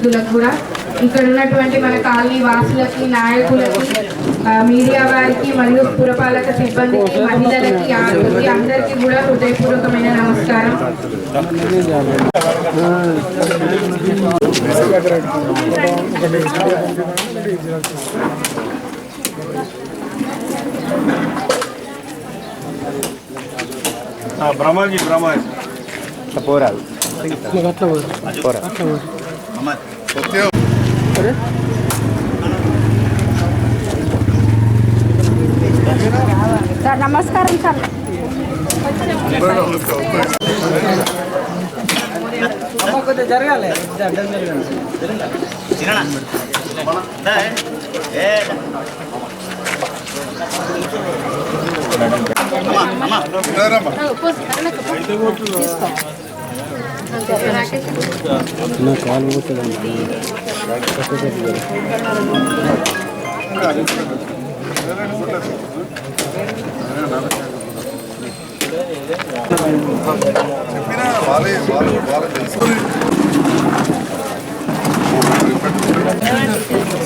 ప్రతినిధులకు కూడా, ఇక్కడ ఉన్నటువంటి మన కాలనీ వాసులకి, నాయకులకి, మీడియా వారికి మరియు పురపాలక సిబ్బందికి, మహిళలకి, ఆడపిల్లకి అందరికీ కూడా హృదయపూర్వకమైన నమస్కారం. బ్రహ్మాజీ పోరాదు సార్ నమస్కారం సార్. జరగాలి కాలు పోతుంది.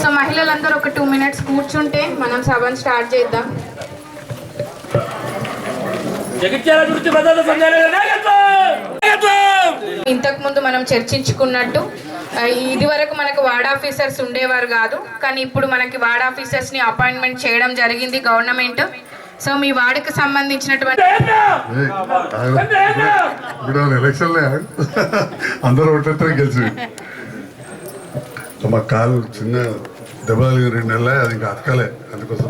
సో మహిళలందరూ ఒక 2 minutes కూర్చుంటే మనం సభను స్టార్ట్ చేద్దాం. ఇంతకు ముందు మనం చర్చించుకున్నట్టు ఇది వరకు మనకు వార్డ్ ఆఫీసర్స్ ఉండేవారు కాదు, కానీ ఇప్పుడు మనకి వార్డ్ ఆఫీసర్స్ ని అపాయింట్మెంట్ చేయడం జరిగింది గవర్నమెంట్. సో మీ వార్డుకి సంబంధించినటువంటి ఎలక్షన్లే అందరూ ఒకటే గెలిచి మా కాలు చిన్న దెబ్బలు 2 నెలలే, అది ఇంకా అతకలే, అందుకోసం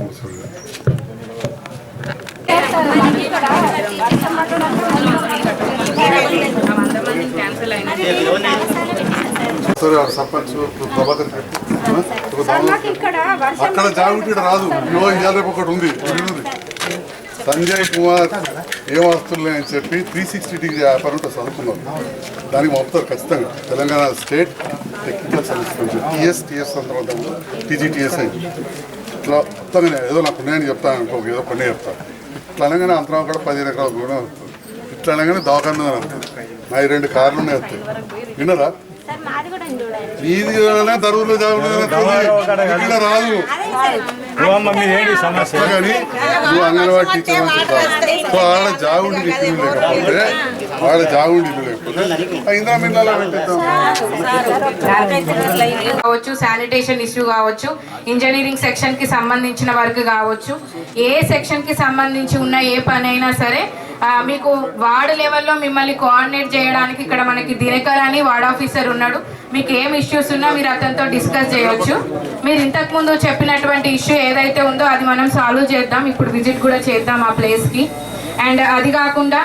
సర్పంచ్ ప్రభాకర్ అక్కడ జాగ్రత్త రాదు. ఇవాళ రేపు ఒకటి ఉంది, సంజయ్ కుమార్ ఏ వస్తువులే అని చెప్పి 360 డిగ్రీ వ్యాపారం చదువుకున్నారు. దానికి పంపుతారు ఖచ్చితంగా. Telangana state technical service TS సందర్భంలో టీజీటీఎస్ అయింది. ఇట్లా మొత్తంగా ఏదో నాకు ఉన్నాయని చెప్తాను అనుకో, ఏదో కొన్ని చెప్తాను. ఇట్లా అనగానే అంతరం కూడా 15 ఎకరాలు కూడా వస్తుంది. ఇట్లా అనగానే దవాఖాన వస్తుంది. నా 2 కార్లు ఉన్నాయి వస్తాయి. విన్నారా? మీది దరువులు రాదు కానీ నువ్వు అంగన్వాడీ టీచర్ అని చెప్తావు. సో ఆడ జాగుండి ఇల్లు లేకపోతే, ఆడ జాగుండి ఇల్లు లేకపోతే ఇంద్రా మిల్లాలో పెట్టిద్దాం. కావచ్చు, శానిటేషన్ ఇష్యూ కావచ్చు, ఇంజనీరింగ్ సెక్షన్ కి సంబంధించిన వర్క్ కావచ్చు, ఏ సెక్షన్ కి సంబంధించి ఉన్న ఏ పని అయినా సరే మీకు వార్డు లెవెల్లో మిమ్మల్ని కోఆర్డినేట్ చేయడానికి ఇక్కడ మనకి దినకర్ అని వార్డ్ ఆఫీసర్ ఉన్నాడు. మీకు ఏం ఇష్యూస్ ఉన్నా మీరు అతనితో డిస్కస్ చేయొచ్చు. మీరు ఇంతకు ముందు చెప్పినటువంటి ఇష్యూ ఏదైతే ఉందో అది మనం సాల్వ్ చేద్దాం. ఇప్పుడు విజిట్ కూడా చేద్దాం ఆ ప్లేస్కి. అండ్ అది కాకుండా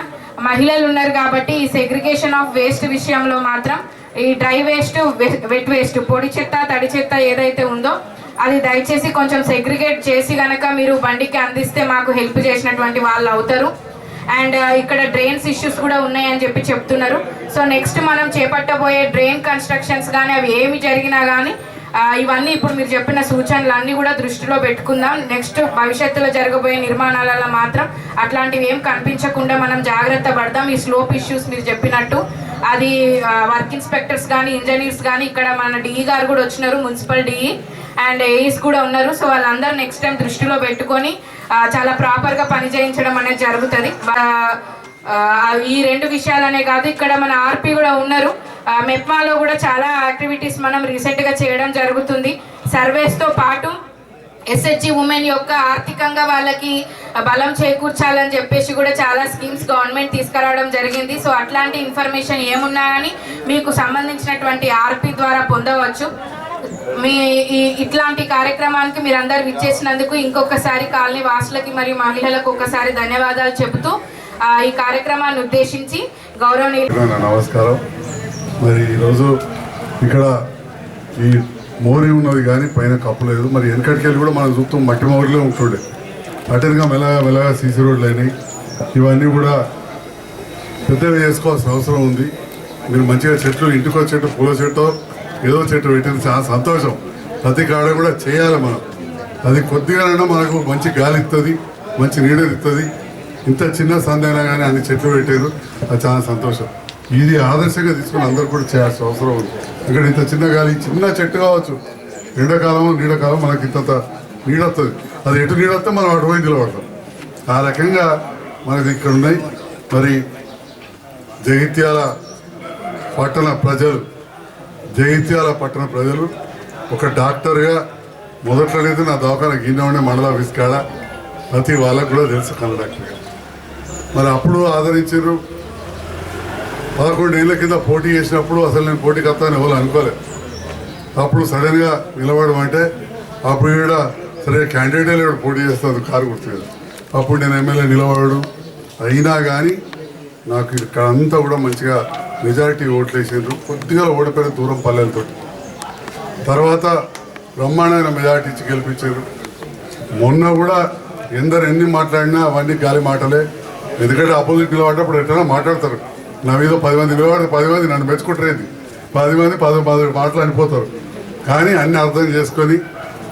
మహిళలు ఉన్నారు కాబట్టి ఈ సెగ్రిగేషన్ ఆఫ్ వేస్ట్ విషయంలో మాత్రం ఈ డ్రై వేస్ట్, వెట్ వేస్ట్, పొడి చెత్త, తడి చెత్త ఏదైతే ఉందో అది దయచేసి కొంచెం సెగ్రిగేట్ చేసి కనుక మీరు బండికి అందిస్తే మాకు హెల్ప్ చేసినటువంటి వాళ్ళు అవుతారు. అండ్ ఇక్కడ డ్రైన్స్ ఇష్యూస్ కూడా ఉన్నాయని చెప్పి చెప్తున్నారు. సో నెక్స్ట్ మనం చేపట్టబోయే డ్రైన్ కన్స్ట్రక్షన్స్ కానీ అవి ఏమి జరిగినా కానీ ఇవన్నీ ఇప్పుడు మీరు చెప్పిన సూచనలు అన్నీ కూడా దృష్టిలో పెట్టుకుందాం. నెక్స్ట్ భవిష్యత్తులో జరగబోయే నిర్మాణాలలో మాత్రం అట్లాంటివి ఏం కనిపించకుండా మనం జాగ్రత్త పడదాం. ఈ స్లోప్ ఇష్యూస్ మీరు చెప్పినట్టు అది వర్క్ ఇన్స్పెక్టర్స్ కానీ, ఇంజనీర్స్ కానీ, ఇక్కడ మన డిఈ గారు కూడా వచ్చినారు, మున్సిపల్ డిఈ అండ్ ఏఈస్ కూడా ఉన్నారు. సో వాళ్ళందరూ నెక్స్ట్ టైం దృష్టిలో పెట్టుకొని చాలా ప్రాపర్గా పని చేయించడం అనేది జరుగుతుంది. ఈ 2 విషయాలనే కాదు, ఇక్కడ మన ఆర్పి కూడా ఉన్నారు. మెప్మాలో కూడా చాలా యాక్టివిటీస్ మనం రీసెంట్గా చేయడం జరుగుతుంది. సర్వేస్తో పాటు ఎస్హెచ్జి ఉమెన్ యొక్క ఆర్థికంగా వాళ్ళకి బలం చేకూర్చాలని చెప్పేసి కూడా చాలా స్కీమ్స్ గవర్నమెంట్ తీసుకురావడం జరిగింది. సో అట్లాంటి ఇన్ఫర్మేషన్ ఏమున్నా కానీ మీకు సంబంధించినటువంటి ఆర్పి ద్వారా పొందవచ్చు. మీ ఇట్లాంటి కార్యక్రమానికి మీరందరూ విచ్చేసినందుకు ఇంకొకసారి కాలనీ వాసులకి మరియు మహిళలకు ఒకసారి ధన్యవాదాలు చెబుతూ ఈ కార్యక్రమాన్ని ఉద్దేశించి గౌరవనీయులు నమస్కారం. మరి ఈరోజు ఇక్కడ ఈ మోరీ ఉన్నది కానీ పైన కప్పు లేదు. మరి వెనకటికెళ్ళి కూడా మనం చూస్తాం మట్టి మోరీలో ఉంటుండే. అటెన్గా మెల్లగా సీసీ రోడ్లు అయినాయి. ఇవన్నీ కూడా పెద్దగా చేసుకోవాల్సిన అవసరం ఉంది. మీరు మంచిగా చెట్లు, ఇంటికో చెట్టు, పూల చెట్టు, ఏదో చెట్టు పెట్టింది, చాలా సంతోషం. ప్రతి కాడ కూడా చేయాలి మనం. అది కొద్దిగానైనా మనకు మంచి గాలి ఇస్తుంది, మంచి నీడలు ఇస్తుంది. ఇంత చిన్న సందేహం కానీ అన్ని చెట్లు పెట్టారు, అది చాలా సంతోషం. ఇది ఆదర్శంగా తీసుకుని అందరూ కూడా చేయాల్సిన అవసరం ఉంది. ఇక్కడ ఇంత చిన్న గాలి, చిన్న చెట్టు కావచ్చు, ఎండాకాలం నీడకాలం మనకి ఇంత నీడ వస్తుంది. అది ఎటు నీడ వస్తే మనం అటు పోయి నిలబడతాం. ఆ రకంగా మనకి ఇక్కడ ఉన్నాయి. మరి జగిత్యాల పట్టణ ప్రజలు ఒక డాక్టర్గా మొదట్లోనైతే నా దవాఖాన గిన్నె ఉండే మండల ఆఫీస్ కాడ ప్రతి వాళ్ళకు కూడా తెలుసు కన్న డాక్టర్గా. మరి అప్పుడు ఆదరించారు. 11 ఏళ్ళ కింద పోటీ చేసినప్పుడు అసలు నేను పోటీకి వస్తాను ఎవరు అనుకోలేదు. అప్పుడు సడన్గా నిలబడడం అంటే అప్పుడు కూడా సరే క్యాండిడేట్ కూడా పోటీ చేస్తాను కారు గుర్తులేదు. అప్పుడు నేను ఎమ్మెల్యే నిలబడు అయినా కానీ నాకు ఇక్కడ అంతా కూడా మంచిగా మెజారిటీ ఓట్లు వేసారు. కొద్దిగా ఓడిపోయిన దూరం పల్లెలతో తర్వాత బ్రహ్మాండమైన మెజారిటీ ఇచ్చి గెలిపించారు. మొన్న కూడా ఎన్ని మాట్లాడినా అవన్నీ గాలి మాటలే. ఎందుకంటే అపోజిట్ నిలబడ్డప్పుడు ఎట్లా మాట్లాడతారు. నా మీద 10 మంది నిలబడితే 10 మంది నన్ను మెచ్చుకుంటారేది, 10 మంది 10 మాటలు అనిపోతారు. కానీ అన్ని అర్థం చేసుకొని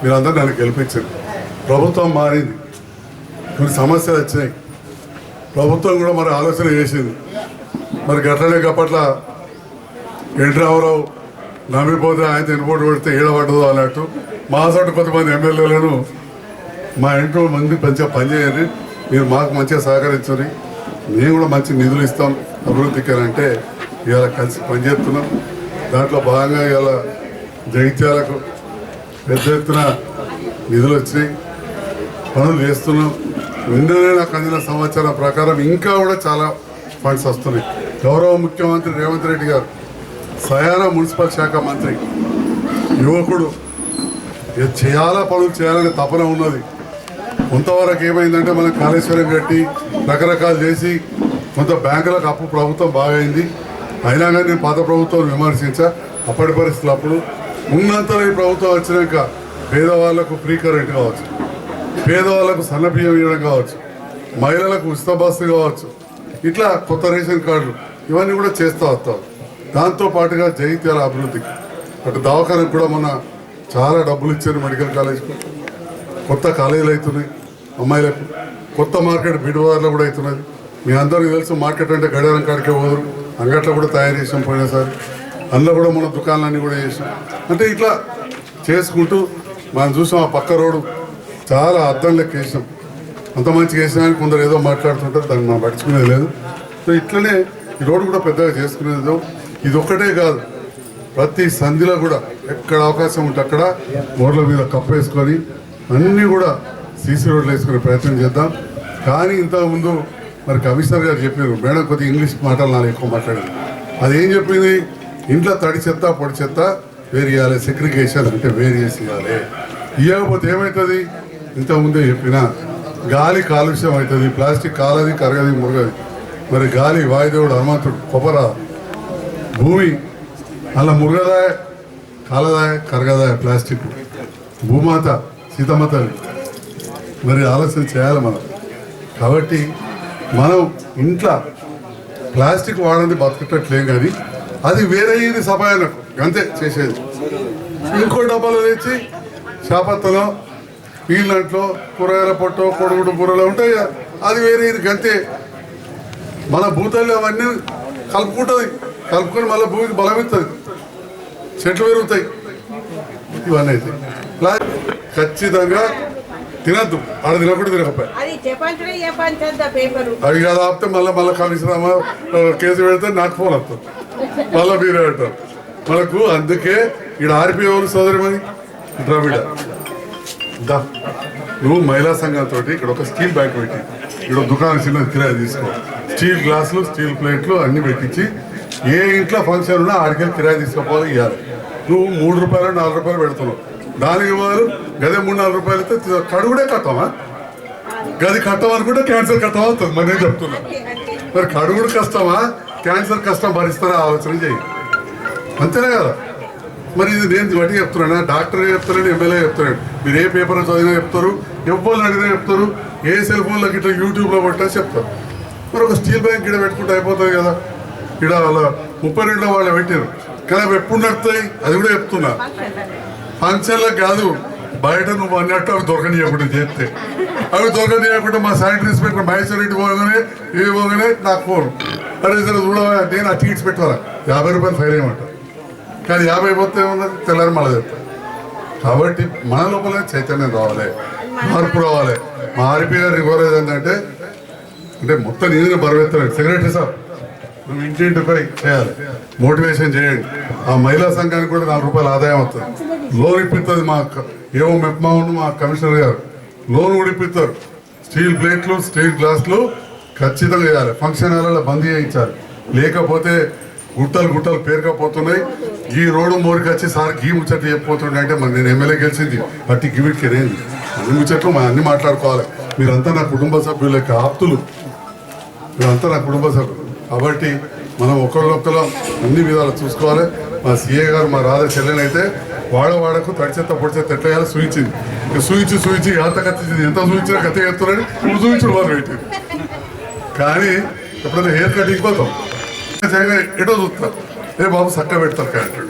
మీరందరూ నన్ను గెలిపించారు. ప్రభుత్వం మారింది, కొన్ని సమస్యలు వచ్చినాయి. ప్రభుత్వం కూడా మరి ఆలోచన చేసింది. మరి గట్లనే గప్పట్ల ఎన్టీ రామారావు నమ్మిపోతే ఆయన ఎన్నిపోటు పెడితే ఏడబడ్డదు అన్నట్టు మా చోటు కొంతమంది ఎమ్మెల్యేలను మా ఇంట్లో మంది మంచిగా పనిచేయండి, మీరు మాకు మంచిగా సహకరించండి, మేము కూడా మంచి నిధులు ఇస్తాం అభివృద్ధికి అంటే ఇవాళ కలిసి పనిచేస్తున్నాం. దాంట్లో భాగంగా ఇవాళ జగిత్యాలకు పెద్ద ఎత్తున నిధులు వచ్చినాయి, పనులు చేస్తున్నాం. నిన్ననే నాకు అందిన సమాచారం ప్రకారం ఇంకా కూడా చాలా ఫండ్స్ వస్తున్నాయి. గౌరవ ముఖ్యమంత్రి రేవంత్ రెడ్డి గారు సయాన మున్సిపల్ శాఖ మంత్రి, యువకుడు, చాలా పనులు చేయాలనే తపన ఉన్నది. కొంతవరకు ఏమైందంటే మనం కాళేశ్వరం కట్టి రకరకాలు చేసి కొంత బ్యాంకులకు అప్పు ప్రభుత్వం బాగా అయింది. అయినా కానీ నేను పాత ప్రభుత్వం విమర్శించా. అప్పటి పరిస్థితులు అప్పుడు ఉన్నంతలో ఈ ప్రభుత్వం వచ్చినాక పేదవాళ్లకు ఫ్రీ కరెంట్ కావచ్చు, పేదవాళ్లకు సన్నబియ్యం ఇవ్వడం కావచ్చు, మహిళలకు ఉచిత బస్సు కావచ్చు, ఇట్లా కొత్త రేషన్ కార్డులు ఇవన్నీ కూడా చేస్తూ వస్తాం. దాంతోపాటుగా జగిత్యాల అభివృద్ధికి అటు దవాఖానకు కూడా మొన్న చాలా డబ్బులు ఇచ్చారు. మెడికల్ కాలేజ్కు కొత్త కాలేజీలు అవుతున్నాయి, అమ్మాయిలకు కొత్త మార్కెట్ బిడ్వార్లో కూడా అవుతున్నది. మీ అందరికీ తెలుసు మార్కెట్ అంటే గడియారం కాడికే పోదురు, అంగట్లో కూడా తయారు చేసాం పోయినసారి. అందులో కూడా మన దుకాణాలన్నీ కూడా చేసాం. అంటే ఇట్లా చేసుకుంటూ మనం చూసాం. ఆ పక్క రోడ్డు చాలా అద్దం లెక్క వేసాం. అంత మంచిగా వేసినా కానీ కొందరు ఏదో మాట్లాడుతుంటారు, దాన్ని మనం పట్టించుకునేది లేదు. సో ఇట్లనే ఈ రోడ్డు కూడా పెద్దగా చేసుకునేది. ఇది ఒక్కటే కాదు, ప్రతి సంధిలో కూడా ఎక్కడ అవకాశం ఉంటే అక్కడ రోడ్ల మీద కప్పేసుకొని అన్నీ కూడా సీసీ రోడ్లు వేసుకునే ప్రయత్నం చేద్దాం. కానీ ఇంతకుముందు మరి కమిషనర్ గారు చెప్పారు, మేడం కొద్దిగా ఇంగ్లీష్ మాటలు నాకు ఎక్కువ మాట్లాడింది. అదేం చెప్పింది, ఇంట్లో తడి చెత్త పొడి చెత్త వేరు చేయాలి, సెగ్రిగేషన్ అంటే వేరు చేసి ఇవ్వాలి. ఇవ్వకపోతే ఏమవుతుంది, ఇంతకుముందే చెప్పిన గాలి కాలుష్యం అవుతుంది, ప్లాస్టిక్ కాలది కరగది మురగది. మరి గాలి వాయుదేవుడు హనుమంతుడు కొబ్బర భూమి అలా మురగదాయ కాలదాయ కరగదాయ ప్లాస్టిక్ భూమాత సీతమ్మ తల్లి. మరి ఆలోచన చేయాలి మనం. కాబట్టి మనం ఇంట్లో ప్లాస్టిక్ వాడండి బతకట్లేం, కానీ అది వేరే ఇది సభాయనకు అంతే చేసేది. ఇంకో డబ్బాలో తెచ్చి చేపత్తలో పీళ్ళంట్లో కూరగాయల పొట్టో కొడుగుడు బుర్రలో ఉంటాయి, అది వేరే ఇది గంతే. మన భూతాలు అవన్నీ కలుపుకుంటుంది, కలుపుకొని మళ్ళీ భూమికి బలం ఇస్తుంది, చెట్లు పెరుగుతాయి. ఇవన్నీ అయితే ఖచ్చితంగా తినద్దు, ఆడ తినకుండా తినకపోయి అవి కాదు ఆపితే మళ్ళీ కమిషన్ కేసు పెడితే నాకు ఫోన్ వస్తుంది, మళ్ళీ మీరే అంటారు మనకు. అందుకే ఇక్కడ ఆర్పిఓలు సోదరిమని ద్రవిడ దా, నువ్వు మహిళా సంఘంతో ఇక్కడ ఒక స్టీల్ బ్యాంక్ పెట్టి ఇక్కడ దుకాణం చిన్న కిరాయి తీసుకో, స్టీల్ గ్లాసులు స్టీల్ ప్లేట్లు అన్ని పెట్టించి ఏ ఇంట్లో ఫంక్షన్ ఉన్నా ఆడికెళ్ళి కిరాయి తీసుకోపోవాలి ఇవ్వాలి. నువ్వు 3 రూపాయలు 4 రూపాయలు పెడుతున్నావు, దానికి వారు గదే 3-4 రూపాయలు అయితే కడుగుడే కట్టమా, గది కట్టమనుకుంటే క్యాన్సర్ కట్టమా అవుతుంది. మరి నేను చెప్తున్నా, మరి కడుగుడు కష్టమా క్యాన్సర్ కష్టం భరిస్తారా ఆలోచన చేయి, అంతేనే కదా. మరి ఇది నేను బట్టి చెప్తున్నాను, డాక్టర్ చెప్తున్నాడు, ఎమ్మెల్యే చెప్తున్నాడు, మీరు ఏ పేపర్ చదివినా చెప్తారు, ఎవరిని అడిగినా చెప్తారు, ఏ సెల్ ఫోన్లోకి ఇట్లా యూట్యూబ్లో పెట్టా చెప్తారు. మరి ఒక స్టీల్ బ్యాంక్ ఇక్కడ పెట్టుకుంటే అయిపోతుంది కదా. ఇక్కడ వాళ్ళ 32 వాళ్ళు పెట్టారు, కానీ అవి ఎప్పుడు నడుతాయి అది కూడా చెప్తున్నా. ఫంక్షన్లకు కాదు, బయట నువ్వు అన్నట్టు అవి దొరకనియకుండా చేస్తే, అవి దొరకనియకుండా మా శానిటరీ ఇన్స్పెక్టర్ మహేశ్వర రెడ్డి పోగానే ఏ పోగానే నాకు ఫోన్ అరే సరే చూడవా నేను ఆ టీట్స్ పెట్టారా 50 రూపాయలు ఫైన్ వేయమంటారు. కానీ 50 పోతే ఏముంది తెల్లారి మళ్ళీ చెప్తారు. కాబట్టి మన లోపల చైతన్యం రావాలి, మార్పు రావాలి. మా ఆర్పీ గారిని కోరేది ఏంటంటే అంటే మొత్తం నేను బరువెత్తాను. సెక్రటరీ సార్ నువ్వు ఇంటింటిపై చేయాలి, మోటివేషన్ చేయండి. ఆ మహిళా సంఘానికి కూడా 4 రూపాయలు ఆదాయం వస్తుంది. లోన్ ఇప్పిస్తుంది మా ఏమో మెప్మా ఉండు మా కమిషనర్ గారు లోన్ కూడా ఇప్పిస్తారు. స్టీల్ ప్లేట్లు స్టీల్ గ్లాసులు ఖచ్చితంగా చేయాలి. ఫంక్షన్ హాల్లో బంద్ చేయించాలి. లేకపోతే గుట్టలు పేరుకపోతున్నాయి. ఈ రోడ్డు మోరికి వచ్చి సార్ గీ ముచ్చట్లు చెప్పిపోతుండే అంటే మరి నేను ఎమ్మెల్యే గెలిచింది అట్టి గివిట్కి నేను అన్ని ముచ్చట్లు మా అన్ని మాట్లాడుకోవాలి. మీరంతా నా కుటుంబ సభ్యుల యొక్క ఆప్తులు, మీరంతా నా కుటుంబ సభ్యులు. కాబట్టి మనం ఒకళ్ళొక్కరం అన్ని విధాలు చూసుకోవాలి. మా సీఏ గారు మా రాధ చెల్లెనైతే వాడకు తడిచెత్త పొడిచెత్త ఎట్లా వేయాలో చూపించింది. ఇక చూపించి అంత కత్తించింది. ఎంత చూపించినా కత్తి ఎత్తున్నాడు నువ్వు చూపించడం వాళ్ళు పెట్టింది. కానీ ఎప్పుడైనా హెయిర్ కటింగ్ పోతాం ఎటో చూస్తారు, ఏ బాబు చక్క పెడతారు క్యారెక్టర్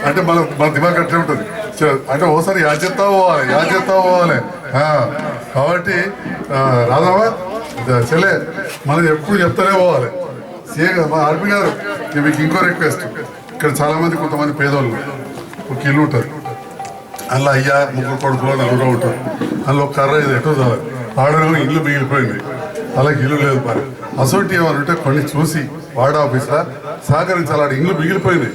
అంటే మన దిమాగ్ అట్లే ఉంటుంది. అంటే ఓసారి యాచేస్తా పోవాలి. కాబట్టి రాధవా చెల్లె మనం ఎప్పుడు చెప్తానే పోవాలి. సీఏ మా ఆర్పీ గారు మీకు ఇంకో రిక్వెస్ట్, ఇక్కడ చాలా మంది కొంతమంది పేదోళ్ళు ఒక ఇల్లు ఉంటుంది, అందులో అయ్యా ముగ్గురు కొడుకులో 4 ఉంటారు. అందులో ఒక కర్ర ఇది ఎటో చాలు ఆడనేమో ఇల్లు మిగిలిపోయింది, అలాగే ఇల్లు లేదు పని అసోంటి ఏమని ఉంటే కొన్ని చూసి వార్డ్ ఆఫీసర్ సహకరించాలి. ఆడ ఇల్లు మిగిలిపోయింది,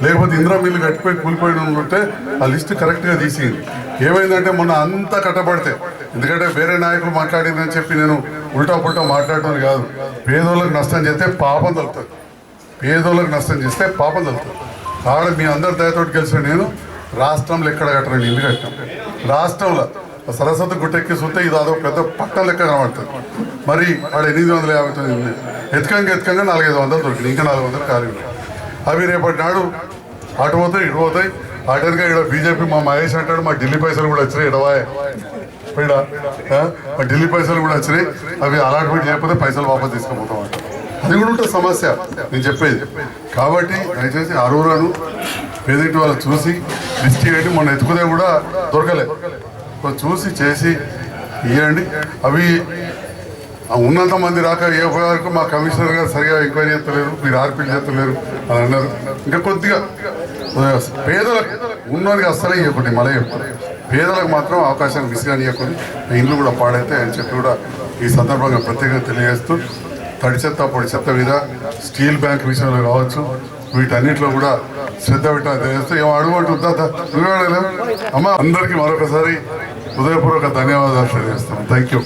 లేకపోతే ఇందిరా మిల్లు కట్టిపోయి కూలిపోయిన ఉంటే ఆ లిస్టు కరెక్ట్గా తీసింది. ఏమైందంటే మొన్న అంతా కట్టబడితే, ఎందుకంటే వేరే నాయకులు మాట్లాడిందని చెప్పి నేను ఉల్టా పుల్టా మాట్లాడటం కాదు. పేదోళ్ళకి నష్టం చేస్తే పాపం తలుతుంది, ఆడ మీ అందరి దయతోటి గెలిచిన నేను రాష్ట్రంలో ఎక్కడ కట్టరండి ఇల్లు కట్టాం. రాష్ట్రంలో సరస్వతి గుట్టెక్కి చూస్తే ఇది అదొక పెద్ద పట్టం లెక్క కనబడుతుంది. మరి ఆడ 859 ఉంది. ఎత్తుకంగా 400-500 దొరికింది, ఇంకా 400 ఖాళీ ఉన్నాయి. అవి రేపటి నాడు అటు పోతాయి ఇటు పోతాయి. అటెన్గా ఇక్కడ బీజేపీ మా మహేష్ అంటాడు మా ఢిల్లీ పైసలు కూడా వచ్చినాయి. మా ఢిల్లీ పైసలు కూడా వచ్చినాయి. అవి అలాట్మెంట్ చేయకపోతే పైసలు వాపస్ తీసుకుపోతాం అంటారు. అది కూడా ఉంటుంది సమస్య నేను చెప్పేది. కాబట్టి దయచేసి అరువులను పేదింటి వాళ్ళు చూసి లిస్ట్ చేయండి. మొన్న ఎత్తుకునే కూడా దొరకలే, చూసి చేసి ఇవ్వండి. అవి ఉన్నంత మంది రాక ఏ వరకు మా కమిషనర్ గారు సరిగా ఎంక్వైరీ చేస్తలేరు, మీరు ఆర్పీలు చేస్తలేరు అని అన్నారు. ఇంకా కొద్దిగా పేదలకు ఉన్నోనికి అస్సలే ఇవ్వకండి, మళ్ళీ చెప్తారు. పేదలకు మాత్రం అవకాశాన్ని మిస్ కానియకుండా ఇండ్లు కూడా పాడైతే అని చెప్పి కూడా ఈ సందర్భంగా ప్రత్యేకంగా తెలియజేస్తూ, తడి చెత్త పొడి చెత్త మీద స్టీల్ బ్యాంక్ విషయంలో కావచ్చు, వీటన్నిటిలో కూడా శ్రద్ధ పెట్టాలని తెలియజేస్తూ ఏమో అడుగుంటుందా అమ్మ అందరికీ మరొకసారి హృదయపూర్వక ధన్యవాదాలు తెలియజేస్తాం. Thank you.